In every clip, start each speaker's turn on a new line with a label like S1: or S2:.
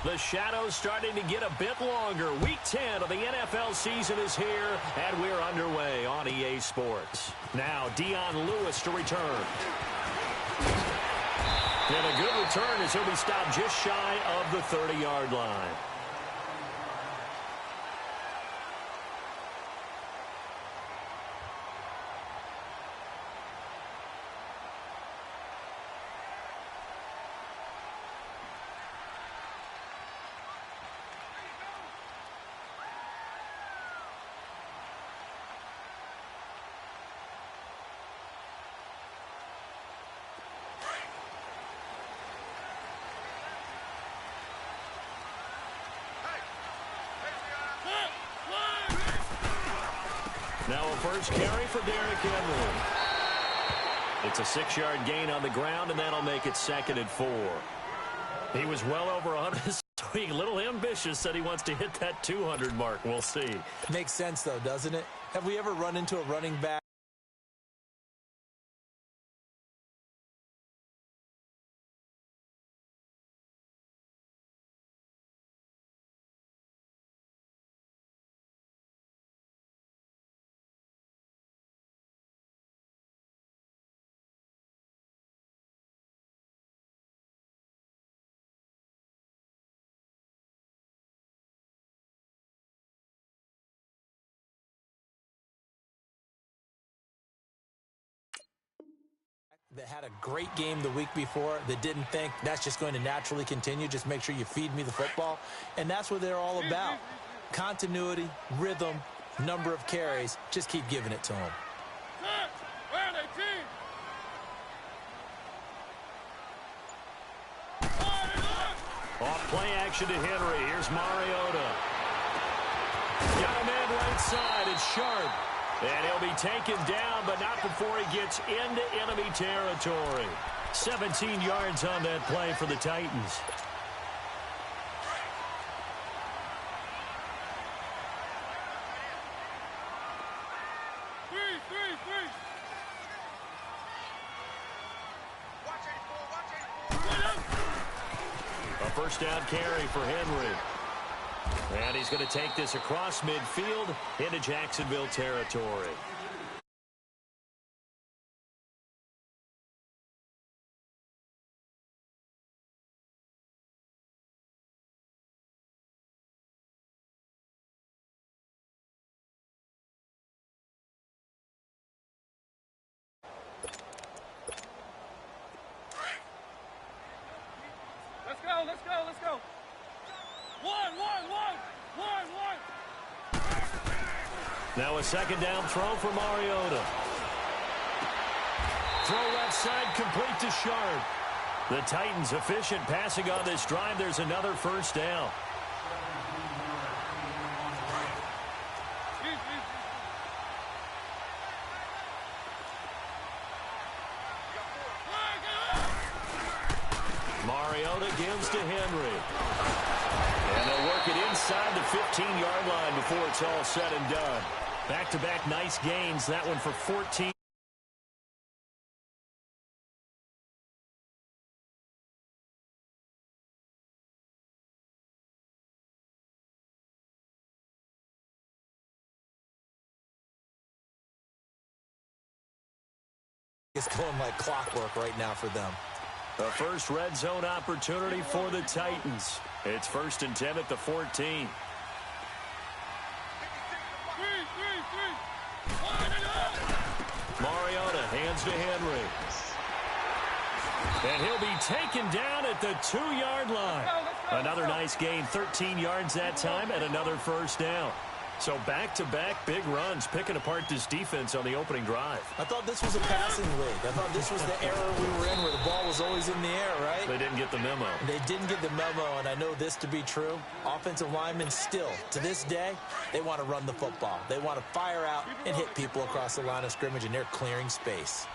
S1: The shadow's starting to get a bit longer. Week 10 of the NFL season is here, and we're underway on EA Sports. Now, Dion Lewis to return. And a good return as he'll be stopped just shy of the 30-yard line. Now a first carry for Derrick Henry. It's a 6-yard gain on the ground, and that'll make it 2nd and 4. He was well over 100 this week. A little ambitious, said he wants to hit that 200 mark. We'll see.
S2: Makes sense, though, doesn't it? Have we ever run into a running back? That had a great game the week before, that didn't think that's just going to naturally continue. Just make sure you feed me the football. And that's what they're all about. Continuity, rhythm, number of carries. Just keep giving it to them.
S1: Off play action to Henry. Here's Mariota. Got a man right side. It's Sharp. And he'll be taken down, but not before he gets into enemy territory. 17 yards on that play for the Titans. A first down carry for Henry. And he's going to take this across midfield into Jacksonville territory.
S3: Let's go. One.
S1: Now a second down throw for Mariota. Throw left side complete to Sharp. The Titans efficient passing on this drive. There's another first down. Mariota gives to Henry. And they'll work it inside the 15-yard line before it's all said and done. Back-to-back nice gains. That one for 14.
S2: It's going like clockwork right now for them.
S1: The first red zone opportunity for the Titans. It's 1st and 10 at the 14. Mariota hands to Henry. And he'll be taken down at the 2-yard line. Another nice gain, 13 yards that time, and another first down. So back-to-back big runs, picking apart this defense on the opening drive.
S2: I thought this was a passing league. I thought this was the era we were in where the ball was always in the air, right?
S1: They didn't get the memo.
S2: They didn't get the memo, and I know this to be true. Offensive linemen still, to this day, they want to run the football. They want to fire out and hit people across the line of scrimmage, and they're clearing space.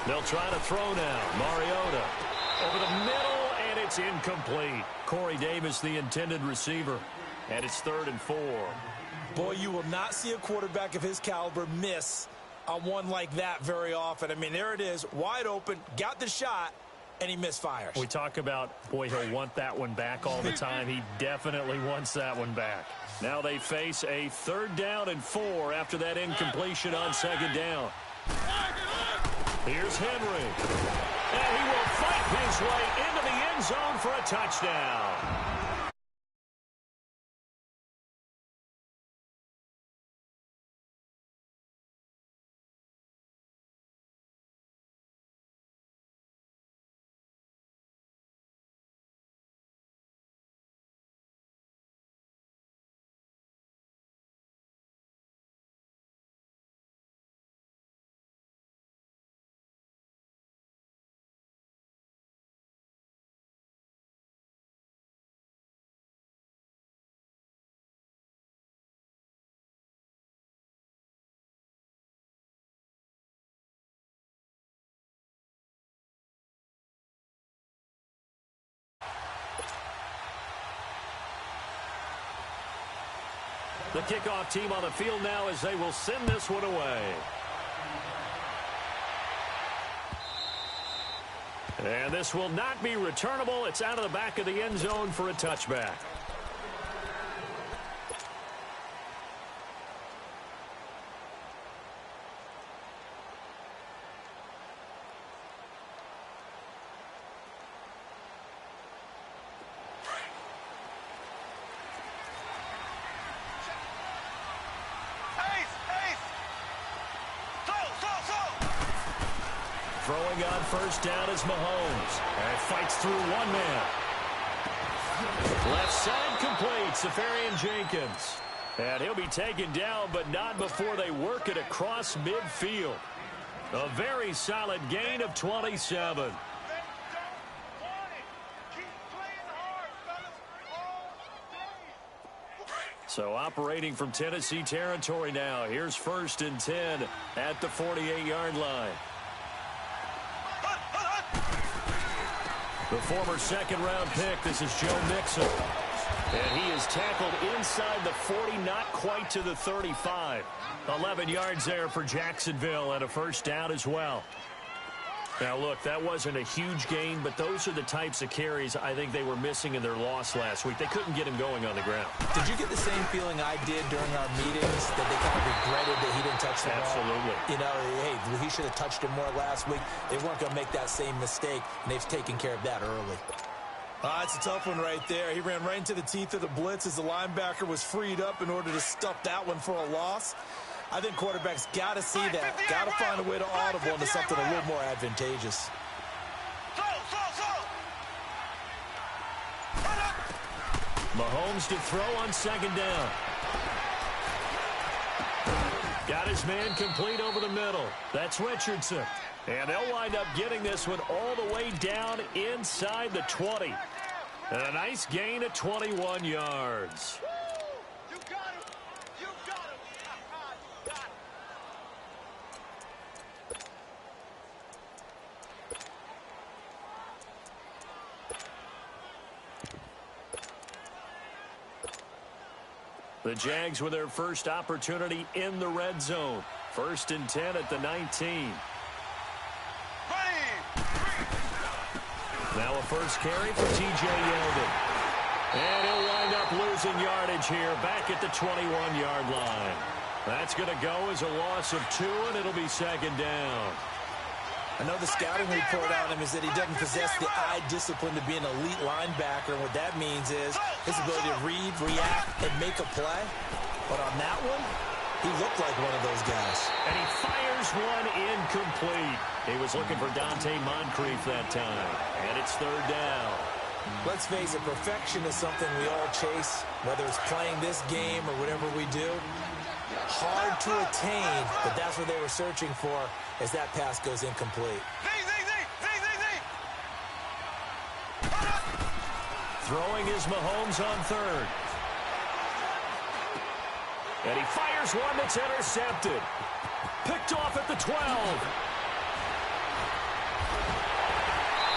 S1: They'll try to throw now. Mariota over the middle, and it's incomplete. Corey Davis, the intended receiver, and it's 3rd and 4.
S2: Boy, you will not see a quarterback of his caliber miss on one like that very often. I mean, there it is, wide open, got the shot, and he misfires.
S1: We talk about, boy, he'll want that one back all the time. He definitely wants that one back. Now they face a 3rd down and 4 after that incompletion on 2nd down. Here's Henry. And he will fight his way into the end zone for a touchdown. The kickoff team on the field now as they will send this one away. And this will not be returnable. It's out of the back of the end zone for a touchback. Throwing on 1st down is Mahomes. And fights through one man. Left side complete. Safarian-Jenkins. And he'll be taken down, but not before they work it across midfield. A very solid gain of 27. So operating from Tennessee territory now. Here's 1st and 10 at the 48-yard line. The former 2nd-round pick, this is Joe Mixon. And he is tackled inside the 40, not quite to the 35. 11 yards there for Jacksonville and a 1st down as well. Now, look, that wasn't a huge gain, but those are the types of carries I think they were missing in their loss last week. They couldn't get him going on the ground.
S2: Did you get the same feeling I did during our meetings, that they kind of regretted that he didn't touch the ball?
S1: Absolutely.
S2: You know, hey, he should have touched him more last week. They weren't going to make that same mistake, and they've taken care of that early. It's a tough one right there. He ran right into the teeth of the blitz as the linebacker was freed up in order to stuff that one for a loss. I think quarterbacks got to see that. Got to find a way to audible into something a little more advantageous.
S1: Mahomes to throw on 2nd down. Got his man complete over the middle. That's Richardson. And they'll wind up getting this one all the way down inside the 20. And a nice gain of 21 yards. The Jags with their first opportunity in the red zone. 1st and 10 at the 19. Now a first carry for T.J. Yeldon. And he'll wind up losing yardage here back at the 21-yard line. That's going to go as a loss of 2, and it'll be 2nd down.
S2: I know the scouting report on him is that he doesn't possess the eye discipline to be an elite linebacker. And what that means is his ability to read, react, and make a play. But on that one, he looked like one of those guys.
S1: And he fires one incomplete. He was looking for Dante Moncrief that time. And it's 3rd down.
S2: Let's face it, perfection is something we all chase, whether it's playing this game or whatever we do. Hard to attain, but that's what they were searching for as that pass goes incomplete.
S1: Throwing is Mahomes on 3rd. And he fires one that's intercepted. Picked off at the 12.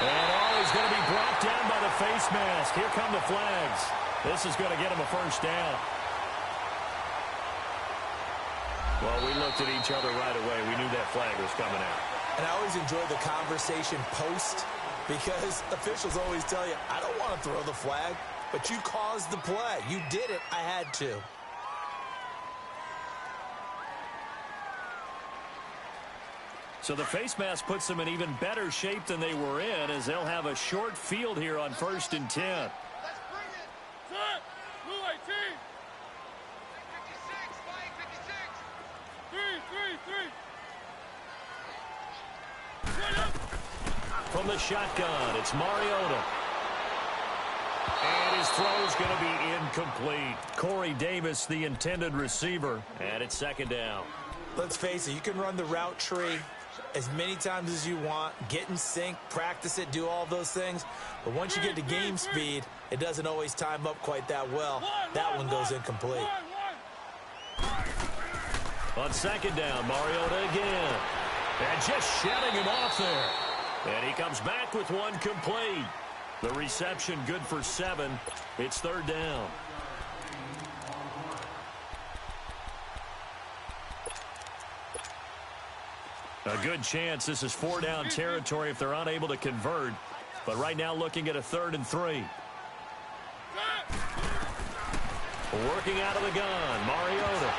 S1: And he's going to be brought down by the face mask. Here come the flags. This is going to get him a 1st down. Well, we looked at each other right away. We knew that flag was coming out.
S2: And I always enjoy the conversation post because officials always tell you, I don't want to throw the flag, but you caused the play. You did it. I had to.
S1: So the face mask puts them in even better shape than they were in, as they'll have a short field here on 1st and 10.
S3: Let's bring it. Set. Blue 18. 56. Flag 56. 3.
S1: From the shotgun, it's Mariota. And his throw's going to be incomplete. Corey Davis, the intended receiver. And it's 2nd down.
S2: Let's face it, you can run the route tree as many times as you want, get in sync, practice it, do all those things. But once you get to game speed, it doesn't always time up quite that well. That one goes incomplete.
S1: On 2nd down, Mariota again. And just shutting him off there. And he comes back with one complete. The reception good for 7. It's 3rd down. A good chance this is 4-down territory if they're unable to convert. But right now looking at a 3rd and 3. Working out of the gun, Mariota.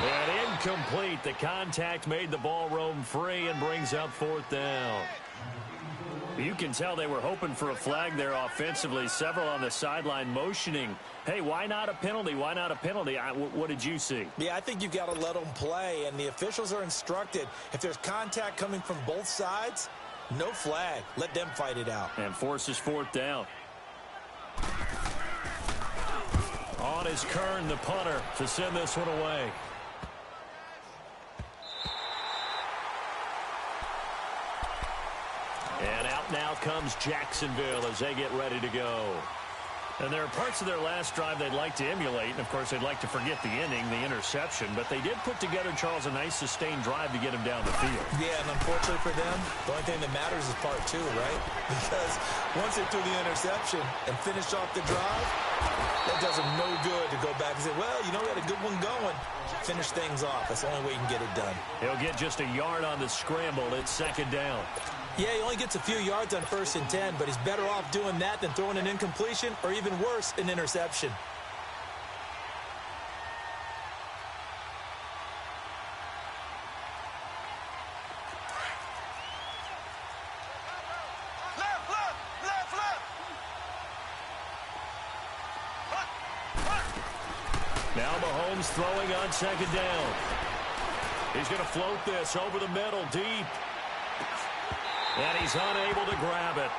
S1: And incomplete. The contact made the ball roam free and brings up 4th down. You can tell they were hoping for a flag there offensively. Several on the sideline motioning. Hey, why not a penalty? Why not a penalty? What did you see?
S2: Yeah, I think you've got to let them play, and the officials are instructed. If there's contact coming from both sides, no flag. Let them fight it out.
S1: And forces 4th down. On is Kern, the punter, to send this one away. And out now comes Jacksonville as they get ready to go. And there are parts of their last drive they'd like to emulate. And, of course, they'd like to forget the inning, the interception. But they did put together, Charles, a nice sustained drive to get him down the field.
S2: Yeah, and unfortunately for them, the only thing that matters is part 2, right? Because once they threw the interception and finished off the drive, that does them no good to go back and say, well, you know, we had a good one going. Finish things off. That's the only way you can get it done.
S1: He'll get just a yard on the scramble. It's 2nd down.
S2: Yeah, he only gets a few yards on 1st and 10, but he's better off doing that than throwing an incompletion or even worse, an interception.
S1: Now Mahomes throwing on 2nd down. He's going to float this over the middle, deep. And he's unable to grab it.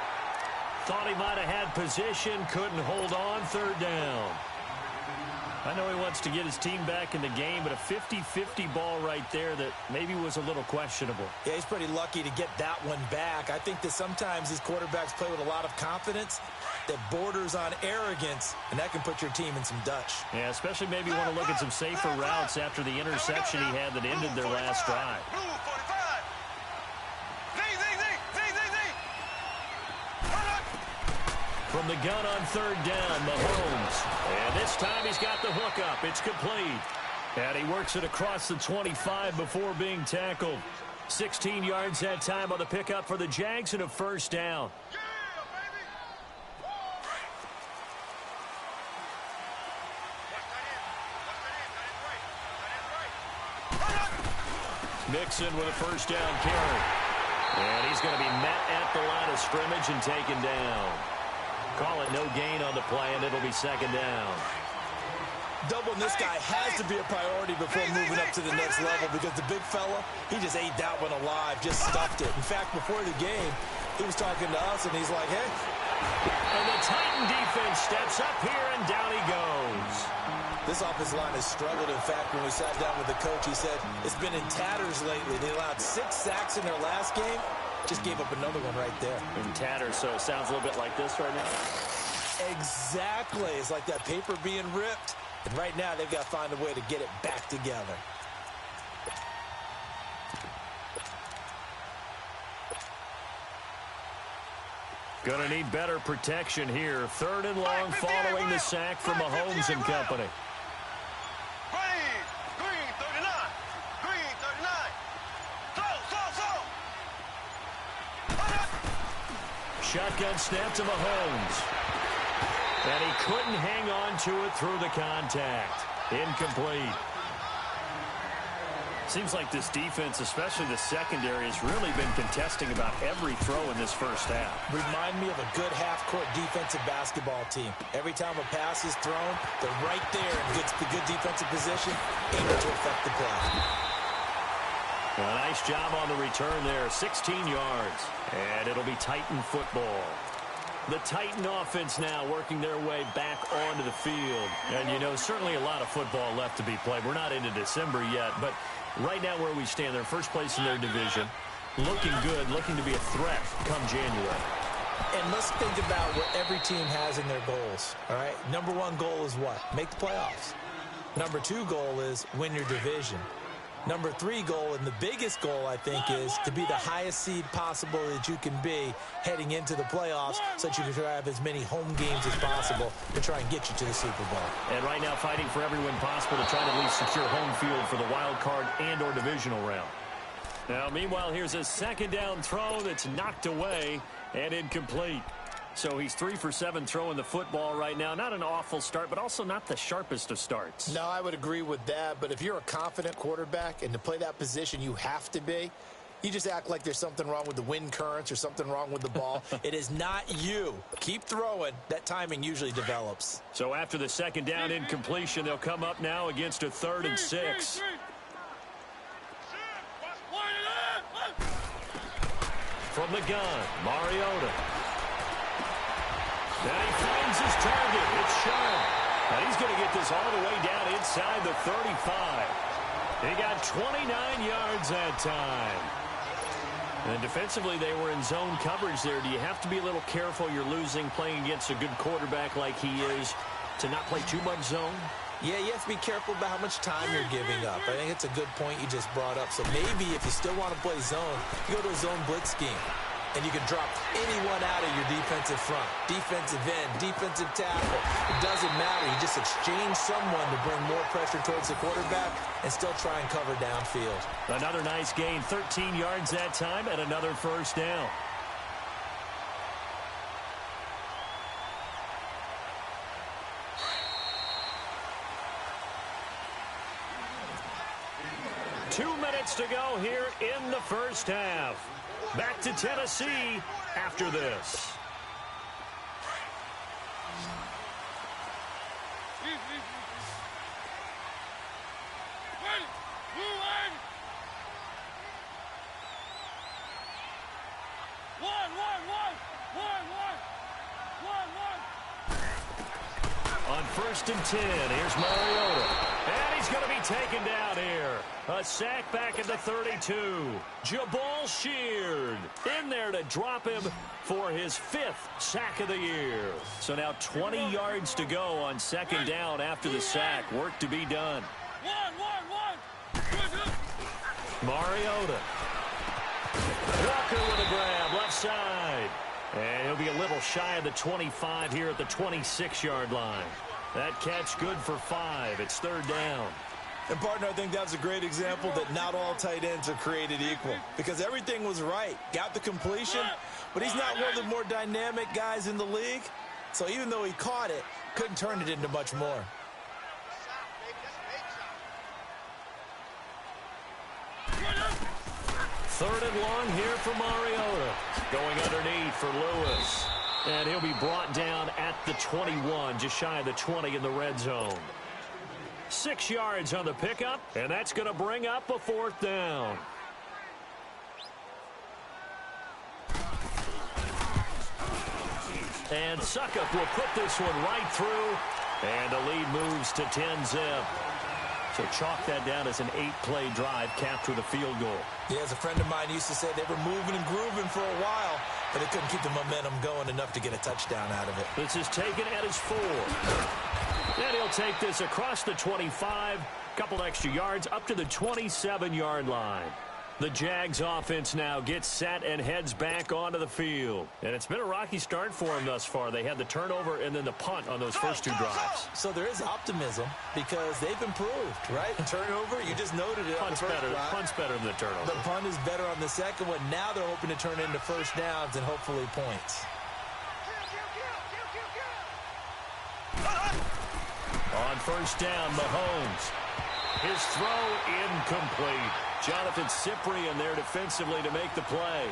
S1: Thought he might have had position, couldn't hold on, 3rd down. I know he wants to get his team back in the game, but a 50-50 ball right there that maybe was a little questionable.
S2: Yeah, he's pretty lucky to get that one back. I think that sometimes these quarterbacks play with a lot of confidence that borders on arrogance, and that can put your team in some Dutch.
S1: Yeah, especially maybe want to look at some safer routes after the interception he had that ended their last drive. From the gun on 3rd down, Mahomes. And this time he's got the hook up. It's complete. And he works it across the 25 before being tackled. 16 yards that time on the pickup for the Jags and a 1st down. Mixon with a 1st down carry. And he's going to be met at the line of scrimmage and taken down. Call it no gain on the play, and it'll be 2nd down.
S2: Doubling this guy has to be a priority before moving up to the next level because the big fella, he just ate that one alive, just stuffed it. In fact, before the game, he was talking to us, and he's like, hey.
S1: And the Titan defense steps up here, and down he goes.
S2: This offensive line has struggled. In fact, when we sat down with the coach, he said it's been in tatters lately. They allowed 6 sacks in their last game. Just gave up another one right there.
S1: In tatters, so it sounds a little bit like this right now.
S2: Exactly. It's like that paper being ripped. And right now, they've got to find a way to get it back together.
S1: Gonna need better protection here. 3rd and long following the sack from Mahomes and company. shotgun snap to Mahomes. And he couldn't hang on to it through the contact. Incomplete. Seems like this defense, especially the secondary, has really been contesting about every throw in this first half.
S2: Remind me of a good half-court defensive basketball team. Every time a pass is thrown, they're right there in good defensive position, able to affect the play.
S1: A nice job on the return there, 16 yards. And it'll be Titan football. The Titan offense now working their way back onto the field. And, you know, certainly a lot of football left to be played. We're not into December yet, but right now where we stand, they're first place in their division. Looking good, looking to be a threat come January.
S2: And let's think about what every team has in their goals, all right? Number one goal is what? Make the playoffs. Number two goal is win your division. Number three goal, and the biggest goal, I think, is to be the highest seed possible that you can be heading into the playoffs so that you can have as many home games as possible to try and get you to the Super Bowl.
S1: And right now fighting for every win possible to try to at least secure home field for the wild card and or divisional round. Now, meanwhile, here's a second down throw that's knocked away and incomplete. So he's 3 for 7 throwing the football right now. Not an awful start, but also not the sharpest of starts.
S2: No, I would agree with that. But if you're a confident quarterback and to play that position you have to be, you just act like there's something wrong with the wind currents or something wrong with the ball. It is not you. Keep throwing. That timing usually develops.
S1: So after the second down incompletion, they'll come up now against a 3rd and 6. From the gun, Mariota. And he finds his target. It's Sharp. And he's going to get this all the way down inside the 35. He got 29 yards that time. And defensively, they were in zone coverage there. Do you have to be a little careful? You're losing playing against a good quarterback like he is to not play too much zone?
S2: Yeah, you have to be careful about how much time you're giving up. I think it's a good point you just brought up. So maybe if you still want to play zone, you go to a zone blitz scheme. And you can drop anyone out of your defensive front, defensive end, defensive tackle. It doesn't matter. You just exchange someone to bring more pressure towards the quarterback and still try and cover downfield.
S1: Another nice gain, 13 yards that time, and another first down. Two minutes to go here in the first half. Back to Tennessee after this. On 1st and 10, here's Mariota. And he's going to be taken down here. A sack back at the 32. Jabal Sheard in there to drop him for his 5th sack of the year. So now 20 yards to go on second down after the sack. Work to be done. Mariota. Walker with a grab, left side. And he'll be a little shy of the 25 here at the 26-yard line. That catch good for 5. It's 3rd down.
S2: And, partner, I think that's a great example that not all tight ends are created equal. Because everything was right. Got the completion, but he's not one of the more dynamic guys in the league. So even though he caught it, couldn't turn it into much more.
S1: Third and long here for Mariota. Going underneath for Lewis. And he'll be brought down at the 21, just shy of the 20 in the red zone. 6 yards on the pickup, and that's going to bring up a 4th down. And Suckup will put this one right through, and the lead moves to 10-zip. So chalk that down as an 8-play drive, capture the field goal.
S2: Yeah, as a friend of mine used to say, they were moving and grooving for a while, but they couldn't keep the momentum going enough to get a touchdown out of it.
S1: This is taken at his 4. And he'll take this across the 25, couple extra yards, up to the 27-yard line. The Jags offense now gets set and heads back onto the field. And it's been a rocky start for them thus far. They had the turnover and then the punt on those first 2 drives.
S2: So there is optimism because they've improved, right? Turnover, you just noted it.
S1: Punt's better than the turnover.
S2: The punt is better on the second one. Now they're hoping to turn into first downs and hopefully points.
S1: On first down, Mahomes. His throw incomplete. Jonathan Cyprien there defensively to make the play.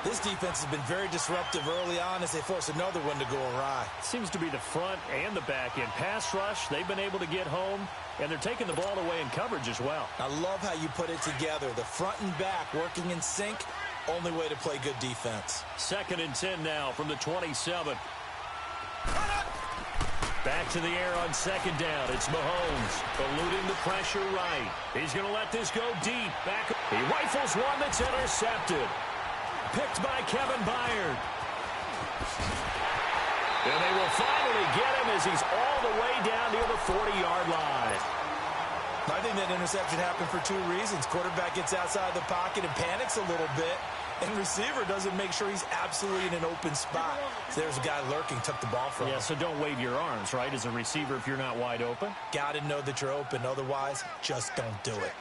S2: This defense has been very disruptive early on as they force another one to go awry.
S1: Seems to be the front and the back end. Pass rush, they've been able to get home, and they're taking the ball away in coverage as well.
S2: I love how you put it together. The front and back working in sync, only way to play good defense.
S1: 2nd and 10 now from the 27. Back to the air on 2nd down. It's Mahomes eluding the pressure right. He's going to let this go deep. Back. He rifles one that's intercepted. Picked by Kevin Byard. And they will finally get him as he's all the way down near the 40-yard line.
S2: I think that interception happened for 2 reasons. Quarterback gets outside the pocket and panics a little bit. And receiver doesn't make sure he's absolutely in an open spot. So there's a guy lurking, took the ball from him.
S1: Yeah, so don't wave your arms, right, as a receiver if you're not wide open.
S2: Got to know that you're open. Otherwise, just don't do it.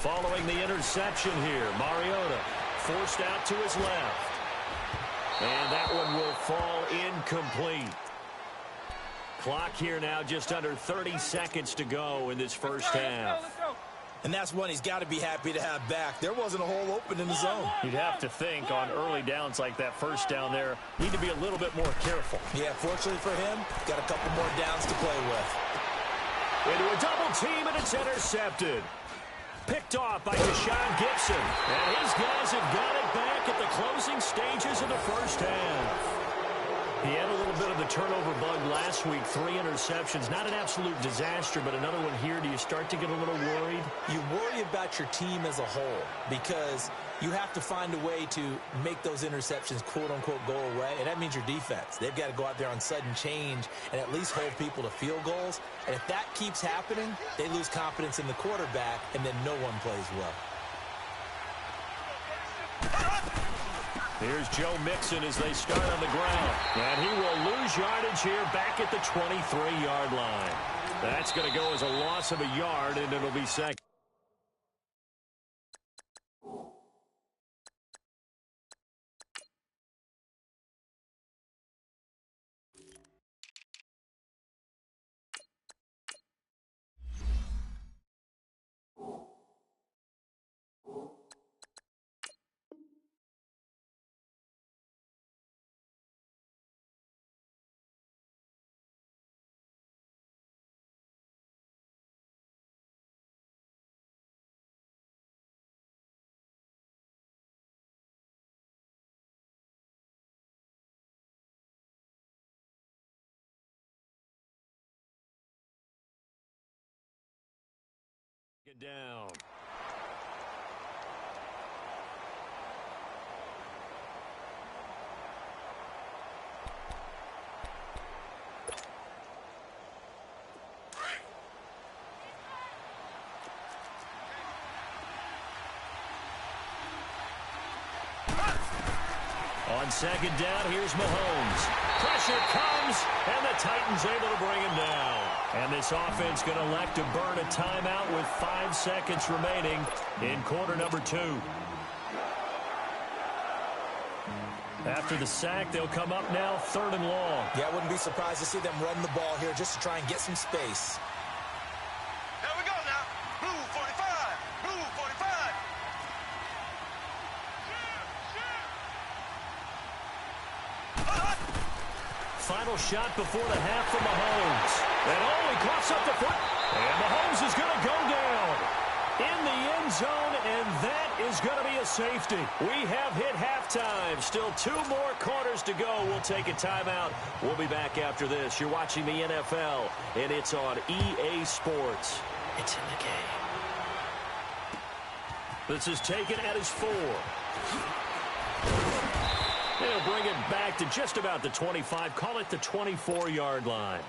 S1: Following the interception here, Mariota forced out to his left. And that one will fall incomplete. Clock here now, just under 30 seconds to go in this first half.
S2: And that's one he's got to be happy to have back. There wasn't a hole open in the zone.
S1: You'd have to think on early downs like that first down there, need to be a little bit more careful.
S2: Yeah, fortunately for him, got a couple more downs to play with.
S1: Into a double team, and it's intercepted. Picked off by Deshaun Gibson. And his guys have got it back at the closing stages of the first half. He had a little bit of the turnover bug last week, 3 interceptions. Not an absolute disaster, but another one here. Do you start to get a little worried?
S2: You worry about your team as a whole because you have to find a way to make those interceptions, quote-unquote, go away, and that means your defense. They've got to go out there on sudden change and at least hold people to field goals. And if that keeps happening, they lose confidence in the quarterback, and then no one plays well.
S1: Here's Joe Mixon as they start on the ground. And he will lose yardage here back at the 23-yard line. That's going to go as a loss of a yard, and it'll be second. Down. On second down, here's Mahomes. Pressure comes, and the Titans able to bring him down. And this offense going to elect to burn a timeout with 5 seconds remaining in quarter number 2. After the sack, they'll come up now 3rd and long.
S2: Yeah, I wouldn't be surprised to see them run the ball here just to try and get some space.
S3: There we go now. Blue 45. Blue 45.
S1: Final shot before the half from Mahomes. And he coughs up the foot. And Mahomes is going to go down in the end zone, and that is going to be a safety. We have hit halftime. Still 2 more quarters to go. We'll take a timeout. We'll be back after this. You're watching the NFL, and it's on EA Sports. It's in the game. This is taken at his 4. They'll bring it back to just about the 25. Call it the 24-yard line.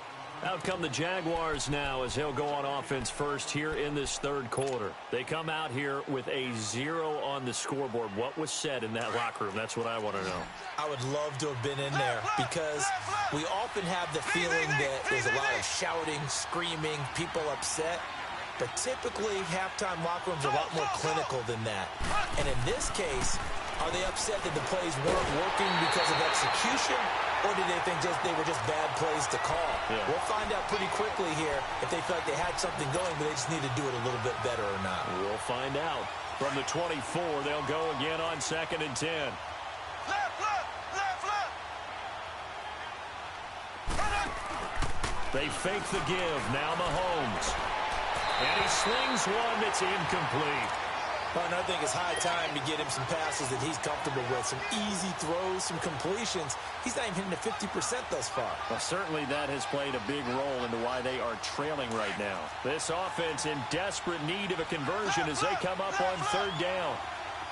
S1: Out come the Jaguars now as they'll go on offense first here in this third quarter. They come out here with a 0 on the scoreboard. What was said in that locker room? That's what I want to know.
S2: I would love to have been in there because we often have the feeling that there's a lot of shouting, screaming, people upset. But typically, halftime locker rooms are a lot more clinical than that. And in this case, are they upset that the plays weren't working because of execution? Or did they think they were just bad plays to call?
S1: Yeah.
S2: We'll find out pretty quickly here if they feel like they had something going, but they just need to do it a little bit better or not.
S1: We'll find out. From the 24, they'll go again on 2nd and 10.
S3: Left, left, left, left.
S1: They fake the give. Now Mahomes. And he slings one that's incomplete.
S2: Well, and I think it's high time to get him some passes that he's comfortable with, some easy throws, some completions. He's not even hitting the 50% thus far.
S1: Well, certainly that has played a big role into why they are trailing right now. This offense in desperate need of a conversion as they come up on 3rd down.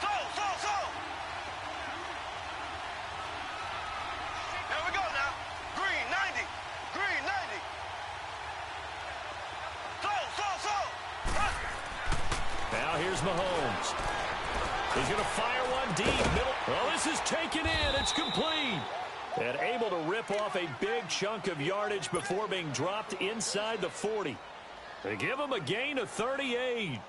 S3: So. Here we go now. Green 90. Green 90. So.
S1: Now here's Mahomes. He's going to fire one deep. Middle. Well, this is taken in. It's complete. And able to rip off a big chunk of yardage before being dropped inside the 40. They give him a gain of 38.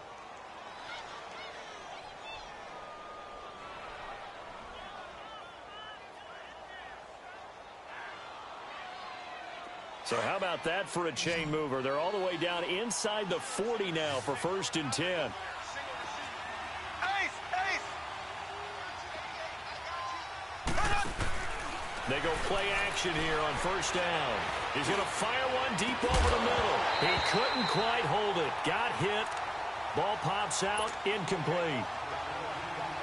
S1: So how about that for a chain mover? They're all the way down inside the 40 now for 1st and 10. They go play action here on 1st down. He's going to fire one deep over the middle. He couldn't quite hold it. Got hit. Ball pops out. Incomplete.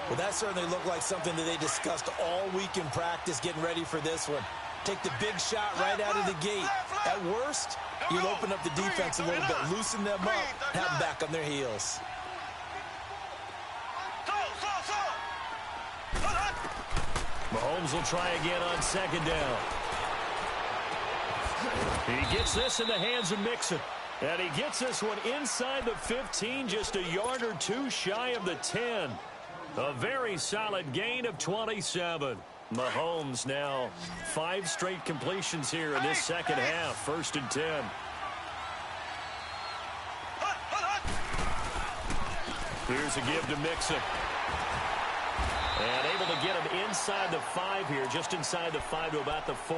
S2: Well, that certainly looked like something that they discussed all week in practice getting ready for this one. Take the big shot right out of the gate. At worst, you'll open up the defense a little bit, loosen them up, have them back on their heels.
S1: Mahomes will try again on 2nd down. He gets this in the hands of Mixon. And he gets this one inside the 15, just a yard or two shy of the 10. A very solid gain of 27. Mahomes now 5 straight completions here in this second half. 1st and 10. Here's a give to Mixon. And able to get him inside the 5 here, just inside the 5 to about the 4.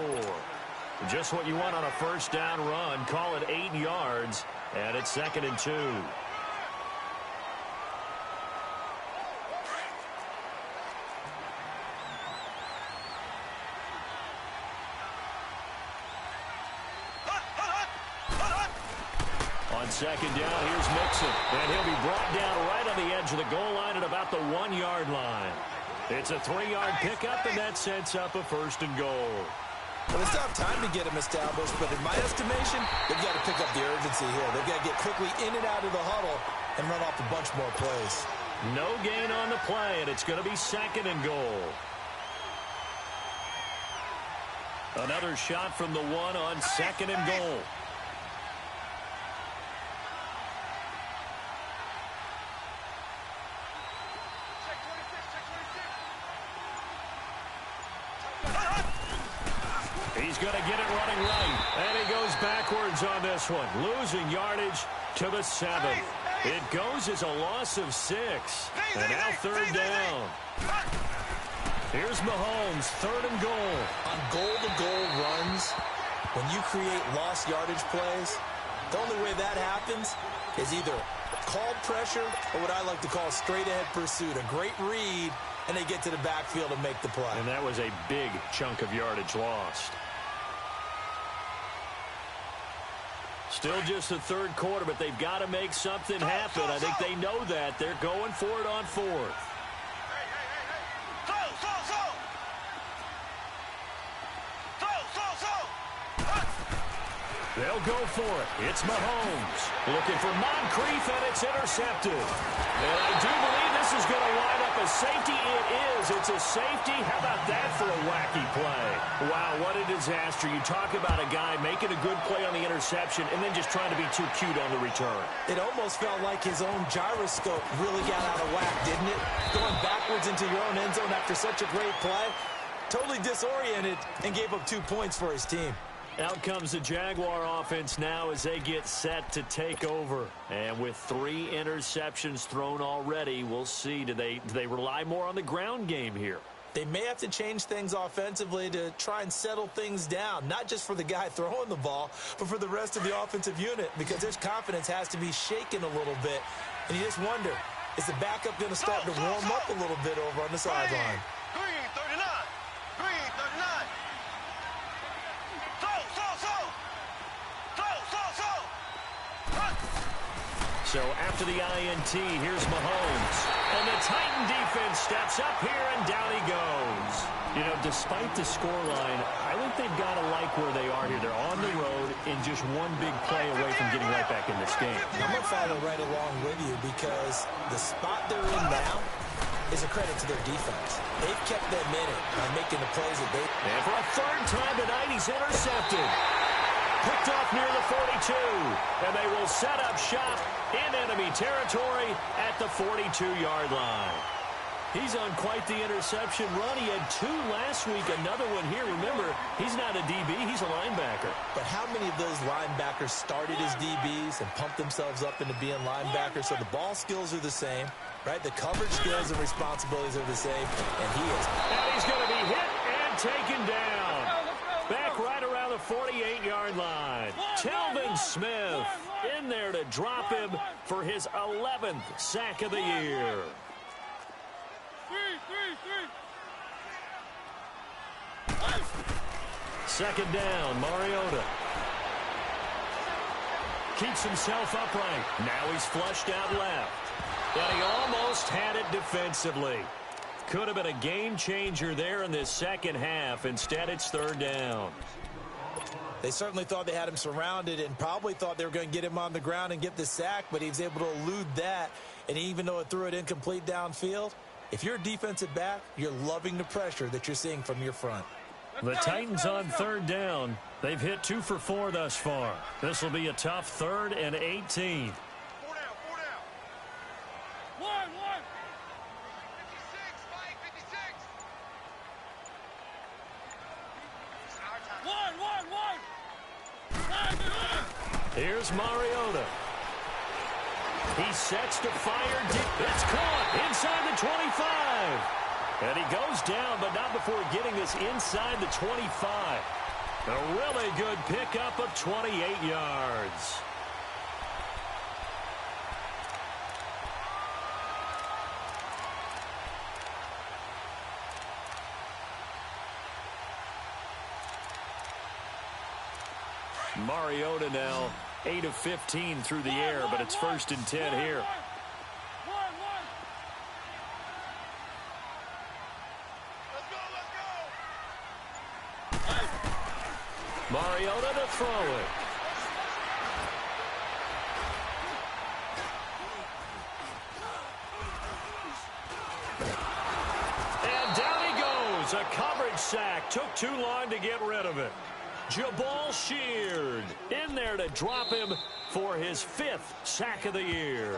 S1: Just what you want on a 1st down run. Call it 8 yards, and it's 2nd and 2. On 2nd down, here's Mixon. And he'll be brought down right on the edge of the goal line at about the 1-yard line. It's a 3-yard pickup, and that sets up a 1st and goal.
S2: Well, they still have time to get him established, but in my estimation, they've got to pick up the urgency here. They've got to get quickly in and out of the huddle and run off a bunch more plays.
S1: No gain on the play, and it's going to be 2nd and goal. Another shot from the 1 on 2nd and goal. He's going to get it running right. And he goes backwards on this one. Losing yardage to the 7. It goes as a loss of 6. And now 3rd down. Here's Mahomes, 3rd and goal.
S2: On goal-to-goal runs, when you create lost yardage plays, the only way that happens is either called pressure or what I like to call straight-ahead pursuit. A great read, and they get to the backfield and make the play.
S1: And that was a big chunk of yardage lost. Still just the 3rd quarter, but they've got to make something happen. I think they know that. They're going for it on 4th. They'll they'll go for it. It's Mahomes looking for Moncrief, and it's intercepted. And I do believe this is going to wind up a safety. It is. It's a safety. How about that for a wacky play? Wow, what a disaster. You talk about a guy making a good play on the interception and then just trying to be too cute on the return.
S2: It almost felt like his own gyroscope really got out of whack, didn't it? Going backwards into your own end zone after such a great play. Totally disoriented and gave up 2 points for his team.
S1: Out comes the Jaguar offense now as they get set to take over. And with 3 interceptions thrown already, we'll see. Do they rely more on the ground game here?
S2: They may have to change things offensively to try and settle things down, not just for the guy throwing the ball, but for the rest of the offensive unit, because their confidence has to be shaken a little bit. And you just wonder, is the backup going to start to warm up a little bit over on the sideline?
S3: Green 39. Green 39.
S1: So after the INT, here's Mahomes. And the Titan defense steps up here, and down he goes. You know, despite the scoreline, I think they've got to like where they are here. They're on the road and just one big play away from getting right back in this game.
S2: I'm going to follow right along with you because the spot they're in now is a credit to their defense. They've kept them in it by making the plays that they...
S1: And for a third time tonight, he's intercepted. Picked off near the 42. And they will set up shop in enemy territory at the 42-yard line. He's on quite the interception run. He had 2 last week, another one here. Remember, he's not a DB, he's a linebacker.
S2: But how many of those linebackers started as DBs and pumped themselves up into being linebackers? So the ball skills are the same, right? The coverage skills and responsibilities are the same, and he is.
S1: And he's going to be hit and taken down. Back right around the 48-yard line. Telvin Smith in there to drop him for his 11th sack of the year. Second down, Mariota. Keeps himself upright. Now he's flushed out left. And he almost had it defensively. Could have been a game changer there in this second half. Instead, it's third down.
S2: They certainly thought they had him surrounded and probably thought they were going to get him on the ground and get the sack, but he was able to elude that. And even though it threw it incomplete downfield, if you're a defensive back, you're loving the pressure that you're seeing from your front.
S1: The Titans on third down. They've hit 2 for 4 thus far. This will be a tough 3rd and 18.
S3: 4 down. 1. 56, Mike, 56. It's our time. 1.
S1: Here's Mariota. He sets to fire deep. It's caught inside the 25. And he goes down, but not before getting this inside the 25. A really good pickup of 28 yards. Mariota now 8 of 15 through the air, but it's 1st and 10 here. Mariota to throw it. And down he goes. A coverage sack. Took too long to get rid of it. Jabal Sheard in there to drop him for his 5th sack of the year.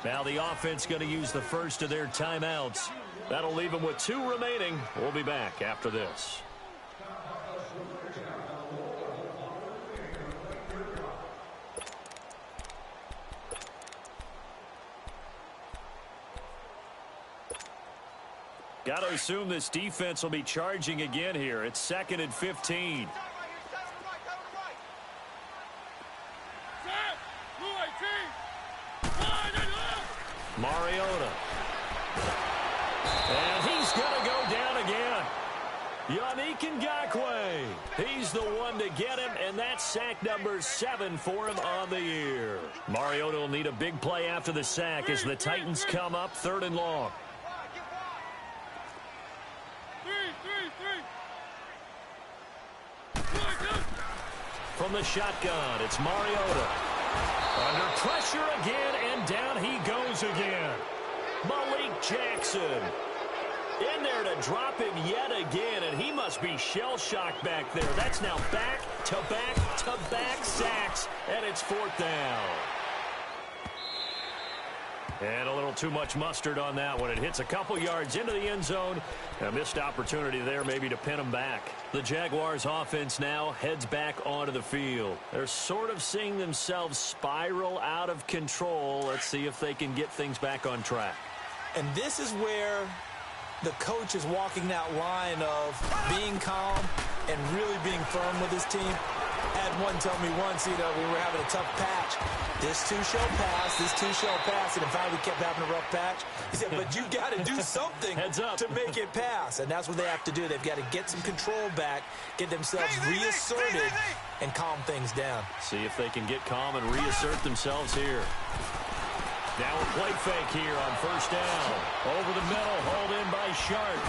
S1: Now the offense going to use the first of their timeouts. That'll leave them with 2 remaining. We'll be back after this. Got to assume this defense will be charging again here. It's 2nd and 15. Mariota. And he's going to go down again. Yannick Ngakoue. He's the one to get him, and that's sack number 7 for him on the year. Mariota will need a big play after the sack as the Titans come up 3rd and long. from the shotgun. It's Mariota. Under pressure again, and down he goes again. Malik Jackson in there to drop him yet again, and he must be shell-shocked back there. That's now back-to-back-to-back sacks, and it's 4th down. And a little too much mustard on that one. It hits a couple yards into the end zone. A missed opportunity there maybe to pin him back. The Jaguars offense now heads back onto the field. They're sort of seeing themselves spiral out of control. Let's see if they can get things back on track.
S2: And this is where the coach is walking that line of being calm and really being firm with his team. Had one tell me once, we were having a tough patch. This too shall pass, this too shall pass. And in fact, we kept having a rough patch. He said, but you got to do something to make it pass. And that's what they have to do. They've got to get some control back, get themselves reasserted, and calm things down.
S1: See if they can get calm and reassert themselves here. Now a play fake here on 1st down. Over the middle, hauled in by Sharp.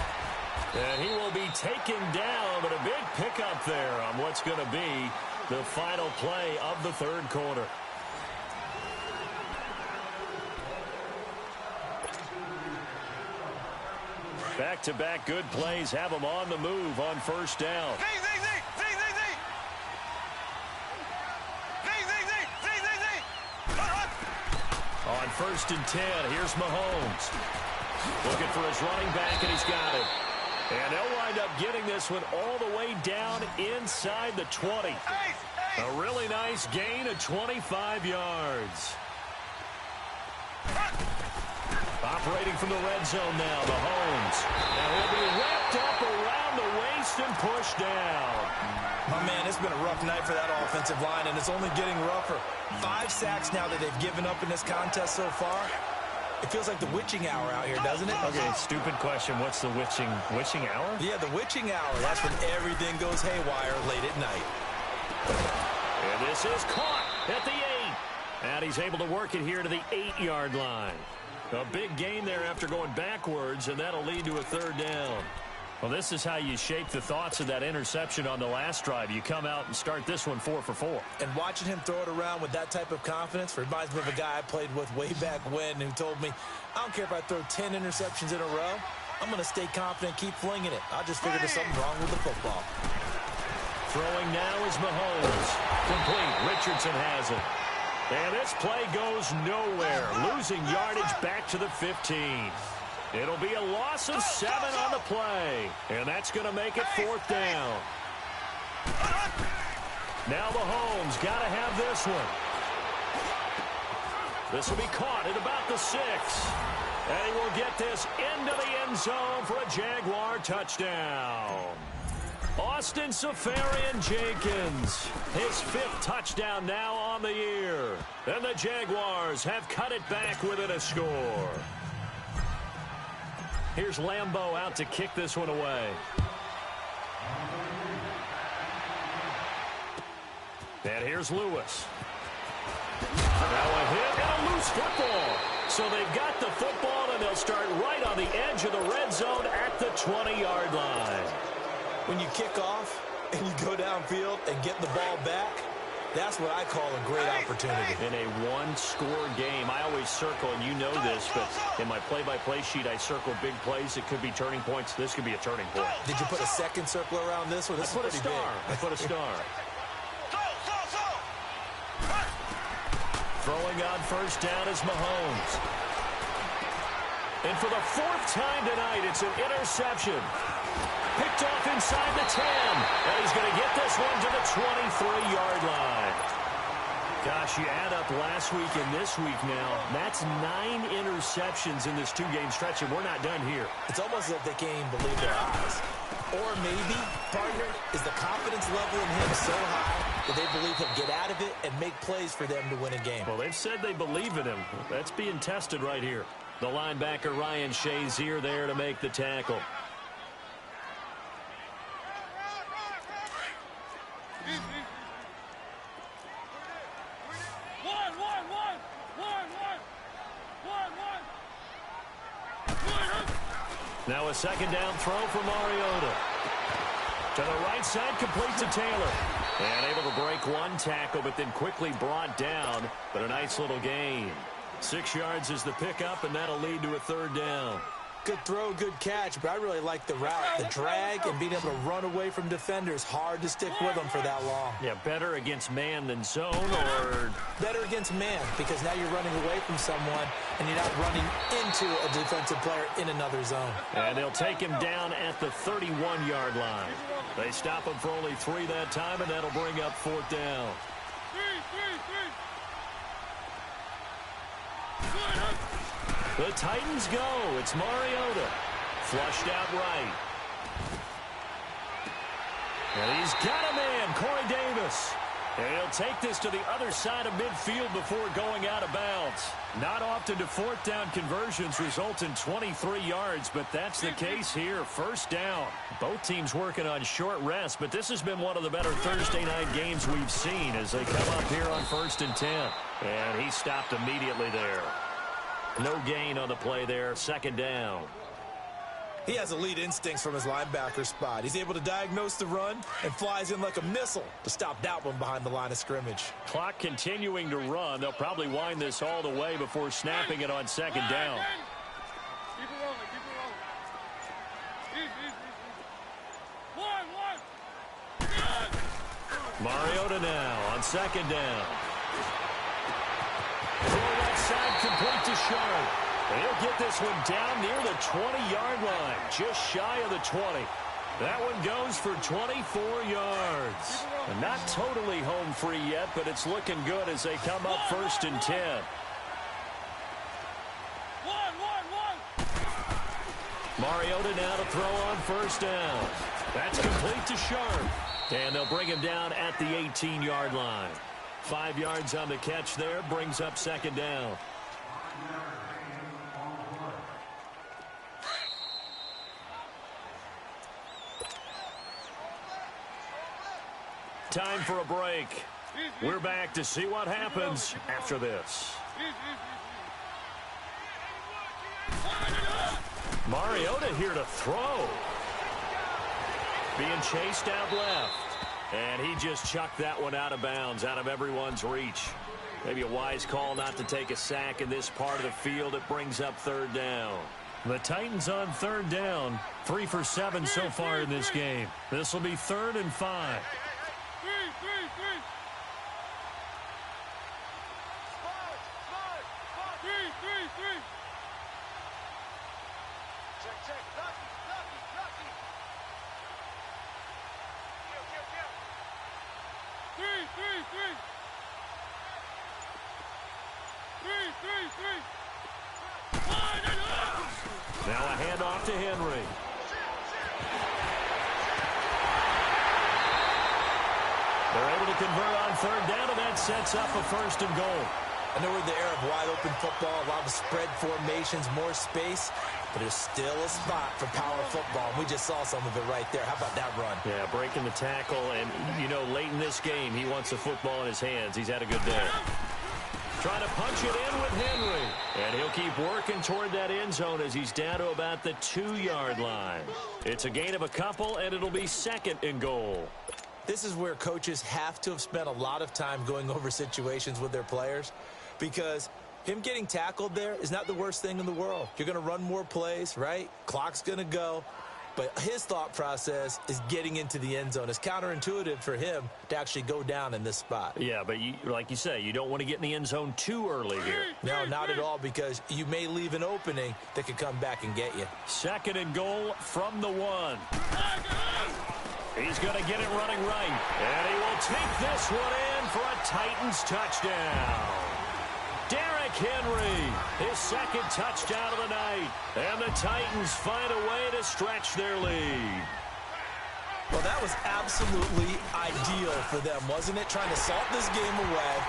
S1: And he will be taken down, but a big pickup there on what's going to be the final play of the 3rd quarter. Back-to-back good plays have them on the move on 1st down. On 1st and 10, here's Mahomes. Looking for his running back, and he's got it. And they'll wind up getting this one all the way down inside the 20. A really nice gain of 25 yards. Operating from the red zone now, Mahomes. And he'll be wrapped up around the waist and pushed down.
S2: Oh, man, it's been a rough night for that offensive line, and it's only getting rougher. 5 sacks now that they've given up in this contest so far. It feels like the witching hour out here, doesn't it?
S1: Okay, stupid question. What's the witching hour?
S2: Yeah, the witching hour. That's when everything goes haywire late at night.
S1: And this is caught at the 8. And he's able to work it here to the 8-yard line. A big gain there after going backwards, and that'll lead to a 3rd down. Well, this is how you shape the thoughts of that interception on the last drive. You come out and start this one 4 for 4.
S2: And watching him throw it around with that type of confidence reminds me of a guy I played with way back when who told me, I don't care if I throw 10 interceptions in a row. I'm going to stay confident, keep flinging it. I just figured there's something wrong with the football.
S1: Throwing now is Mahomes. Complete. Richardson has it. And this play goes nowhere. Losing yardage back to the 15. It'll be a loss of 7 on the play. And that's going to make it 4th down. Now Mahomes got to have this one. This will be caught at about the 6. And he will get this into the end zone for a Jaguar touchdown. Austin Seferian-Jenkins, his 5th touchdown now on the year. And the Jaguars have cut it back within a score. Here's Lambeau out to kick this one away. And here's Lewis. Now a hit and a loose football. So they've got the football, and they'll start right on the edge of the red zone at the 20-yard line.
S2: When you kick off and you go downfield and get the ball back, that's what I call a great opportunity.
S1: In a one-score game, I always circle, and you know this, but in my play-by-play sheet, I circle big plays. It could be turning points. This could be a turning point.
S2: Did you put a second circle around this one? This
S1: I put a star. I put a star. Throwing on 1st down is Mahomes. And for the 4th time tonight, it's an interception. Picked off inside the 10. And he's going to get this one to the 23-yard line. Gosh, you add up last week and this week now. That's 9 interceptions in this 2-game stretch, and we're not done here.
S2: It's almost as if they can't even believe their eyes. Or maybe, partner, is the confidence level in him so high that they believe he'll get out of it and make plays for them to win a game.
S1: Well, they've said they believe in him. That's being tested right here. The linebacker, Ryan Shazier, there to make the tackle. Now a 2nd down throw for Mariota. To the right side, complete to Taylor. And able to break one tackle, but then quickly brought down. But a nice little gain. 6 yards is the pickup, and that'll lead to a 3rd down.
S2: Good throw, good catch, but I really like the route. The drag and being able to run away from defenders. Hard to stick with them for that long.
S1: Yeah, better against man than zone, or...
S2: Better against man, because now you're running away from someone, and you're not running into a defensive player in another zone.
S1: And they'll take him down at the 31-yard line. They stop him for only 3 that time, and that'll bring up 4th down. The Titans go. It's Mariota. Flushed out right. And he's got a man, Corey Davis. And he'll take this to the other side of midfield before going out of bounds. Not often do 4th down conversions result in 23 yards, but that's the case here. 1st down. Both teams working on short rest, but this has been one of the better Thursday night games we've seen as they come up here on 1st and 10. And he stopped immediately there. No gain on the play there. 2nd down.
S2: He has elite instincts from his linebacker spot. He's able to diagnose the run and flies in like a missile to stop that one behind the line of scrimmage.
S1: Clock continuing to run. They'll probably wind this all the way before snapping it on 2nd down.
S3: Keep it rolling, keep it rolling. One.
S1: Mariota now on 2nd down. Throw left side complete to Sharp. And he'll get this one down near the 20-yard line, just shy of the 20. That one goes for 24 yards. And not totally home free yet, but it's looking good as they come up 1st and 10. Mariota now to throw on 1st down. That's complete to Sharp. And they'll bring him down at the 18-yard line. 5 yards on the catch there, brings up 2nd down. Time for a break. We're back to see what happens after this. Mariota here to throw. Being chased out left. And he just chucked that one out of bounds, out of everyone's reach. Maybe a wise call not to take a sack in this part of the field. It brings up 3rd down. The Titans on 3rd down. 3 for 7 so far in this game. This will be 3rd and 5. Now a handoff to Henry. They're able to convert on 3rd down, and that sets up a 1st and goal.
S2: I know we're in the era of wide-open football, a lot of spread formations, more space, but there's still a spot for power football. We just saw some of it right there. How about that run?
S1: Yeah, breaking the tackle, and, you know, late in this game, he wants the football in his hands. He's had a good day. Trying to punch it in with Henry. And he'll keep working toward that end zone as he's down to about the 2-yard line. It's a gain of a couple, and it'll be 2nd and goal.
S2: This is where coaches have to have spent a lot of time going over situations with their players, because him getting tackled there is not the worst thing in the world. You're going to run more plays, right? Clock's going to go. But his thought process is getting into the end zone. It's counterintuitive for him to actually go down in this spot.
S1: Yeah, but like you say, you don't want to get in the end zone too early here.
S2: No, not at all, because you may leave an opening that could come back and get you. 2nd
S1: and goal from the 1. He's going to get it running right. And he will take this one in for a Titans touchdown. Derrick Henry, his 2nd touchdown of the night. And the Titans find a way to stretch their lead.
S2: Well, that was absolutely ideal for them, wasn't it? Trying to salt this game away.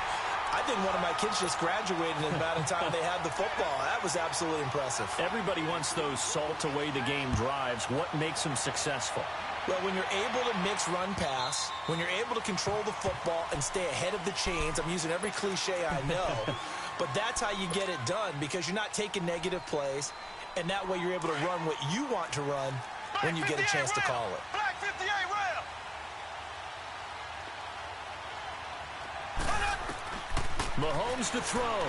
S2: I think one of my kids just graduated in the amount of time they had the football. That was absolutely impressive.
S1: Everybody wants those salt away the game drives. What makes them successful?
S2: Well, when you're able to mix run-pass, when you're able to control the football and stay ahead of the chains, I'm using every cliche I know, but that's how you get it done, because you're not taking negative plays, and that way you're able to run what you want to run when you get a chance to call it.
S3: Black 58 rail.
S1: Mahomes to throw.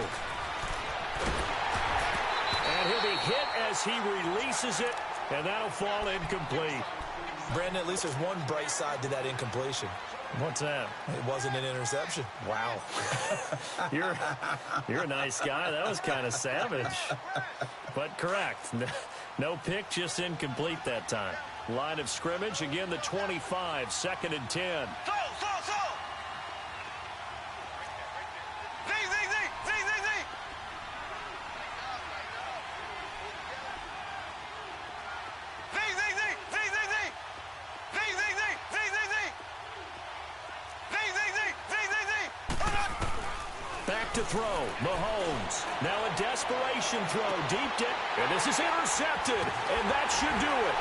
S1: And he'll be hit as he releases it, and that'll fall incomplete.
S2: Brandon, at least there's one bright side to that incompletion.
S1: What's that?
S2: It wasn't an interception.
S1: Wow. You're a nice guy. That was kind of savage. But correct. No pick, just incomplete that time. Line of scrimmage, again the 25, 2nd and 10. Back to throw, Mahomes. Now a desperation throw, deep dip, and this is intercepted, and that should do it.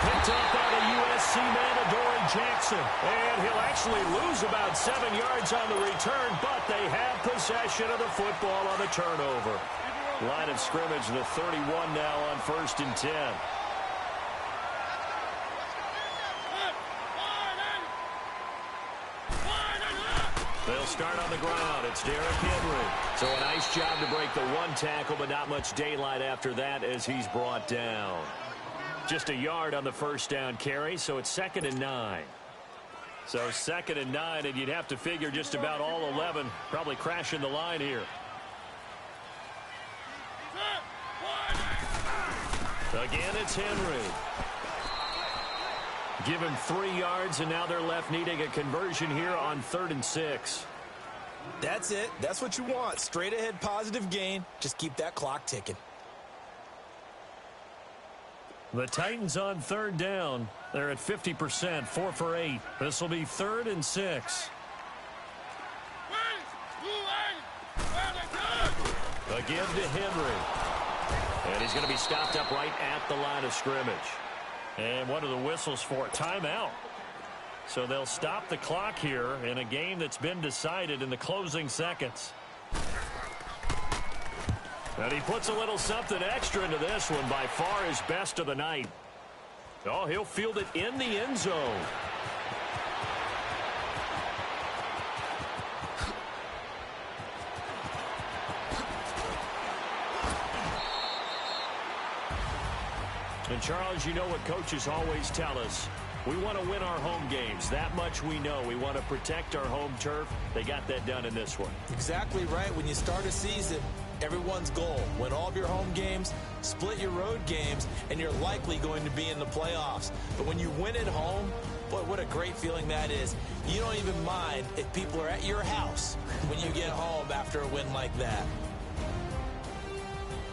S1: Picked up by the USC man, Adoree Jackson, and he'll actually lose about 7 yards on the return, but they have possession of the football on the turnover. Line of scrimmage, the 31 now on 1st and 10. They'll start on the ground. It's Derrick Henry. So a nice job to break the one tackle, but not much daylight after that as he's brought down. Just a yard on the first down carry, so it's 2nd and 9. So 2nd and 9, and you'd have to figure just about all 11 probably crashing the line here. Again, it's Henry. Give him 3 yards, and now they're left needing a conversion here on 3rd and 6.
S2: That's it. That's what you want. Straight ahead positive gain. Just keep that clock ticking.
S1: The Titans on 3rd down. They're at 50%, 4 for 8. This will be 3rd and 6. Again to Henry. And he's going to be stopped up right at the line of scrimmage. And what are the whistles for? Timeout. So they'll stop the clock here in a game that's been decided in the closing seconds. And he puts a little something extra into this one, by far his best of the night. Oh, he'll field it in the end zone. And, Charles, you know what coaches always tell us. We want to win our home games. That much we know. We want to protect our home turf. They got that done in this one.
S2: Exactly right. When you start a season, everyone's goal: win all of your home games, split your road games, and you're likely going to be in the playoffs. But when you win at home, boy, what a great feeling that is. You don't even mind if people are at your house when you get home after a win like that.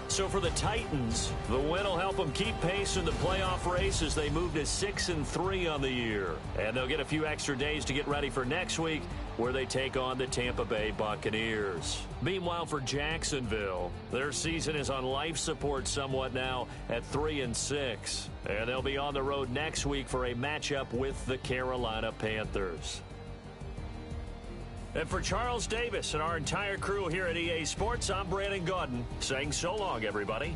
S1: So for the Titans, the win will help them keep pace in the playoff race as they move to 6-3 on the year. And they'll get a few extra days to get ready for next week, where they take on the Tampa Bay Buccaneers. Meanwhile, for Jacksonville, their season is on life support somewhat now at 3-6. And they'll be on the road next week for a matchup with the Carolina Panthers. And for Charles Davis and our entire crew here at EA Sports, I'm Brandon Gaudin saying so long, everybody.